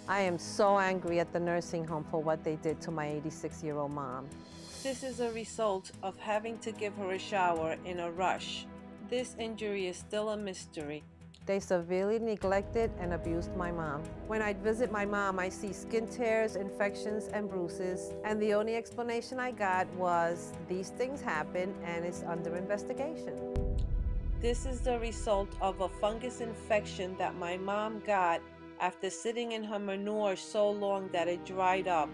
I am so angry at the nursing home for what they did to my 86-year-old mom. This is a result of having to give her a shower in a rush. This injury is still a mystery. They severely neglected and abused my mom. When I visit my mom, I see skin tears, infections, and bruises, and the only explanation I got was these things happen and it's under investigation. This is the result of a fungus infection that my mom got after sitting in her manure so long that it dried up.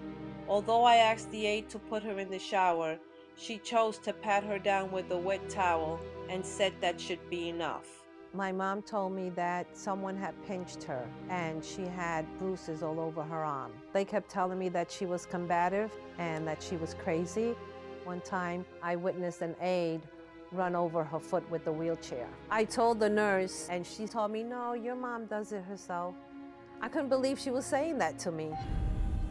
Although I asked the aide to put her in the shower, she chose to pat her down with a wet towel and said that should be enough. My mom told me that someone had pinched her and she had bruises all over her arm. They kept telling me that she was combative and that she was crazy. One time I witnessed an aide run over her foot with the wheelchair. I told the nurse and she told me, no, your mom does it herself. I couldn't believe she was saying that to me.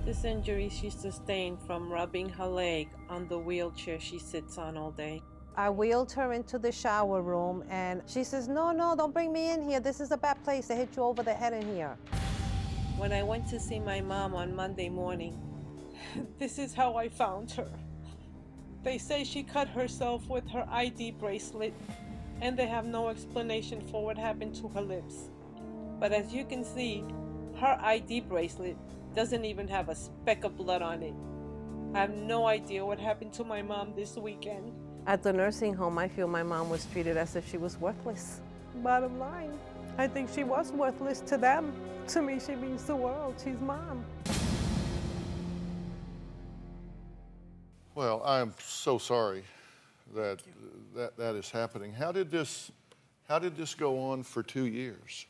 This injury she sustained from rubbing her leg on the wheelchair she sits on all day. I wheeled her into the shower room and she says, no, don't bring me in here. This is a bad place. They hit you over the head in here. When I went to see my mom on Monday morning, this is how I found her. They say she cut herself with her ID bracelet and they have no explanation for what happened to her lips. But as you can see, her ID bracelet doesn't even have a speck of blood on it. I have no idea what happened to my mom this weekend. At the nursing home, I feel my mom was treated as if she was worthless. Bottom line, I think she was worthless to them. To me, she means the world. She's mom. Well, I'm so sorry that that is happening. How did this go on for 2 years?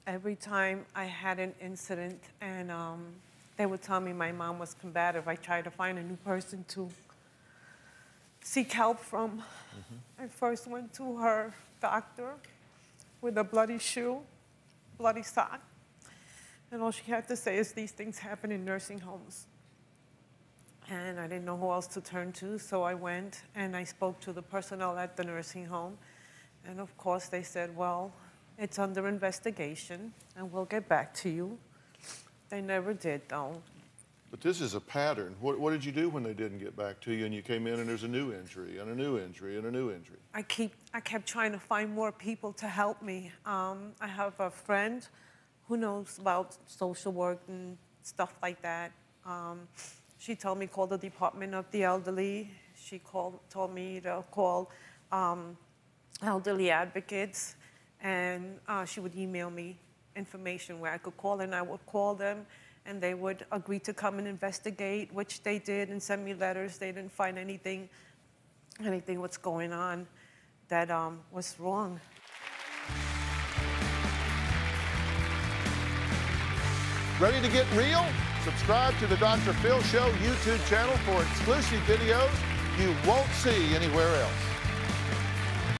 Every time I had an incident and they would tell me my mom was combative, I tried to find a new person to seek help from. I first went to her doctor with a bloody shoe, bloody sock, and all she had to say is these things happen in nursing homes. And I didn't know who else to turn to, so I went and I spoke to the personnel at the nursing home. And of course they said, well, it's under investigation and we'll get back to you. They never did, though. But this is a pattern. What did you do when they didn't get back to you and you came in and there's a new injury and a new injury and a new injury? I kept trying to find more people to help me. I have a friend who knows about social work and stuff like that. She told me call the Department of the Elderly. She told me to call elderly advocates, and she would email me information where I could call, and I would call them, and they would agree to come and investigate, which they did, and send me letters. They didn't find anything what's going on that was wrong. Ready to get real? Subscribe to the Dr. Phil Show YouTube channel for exclusive videos you won't see anywhere else.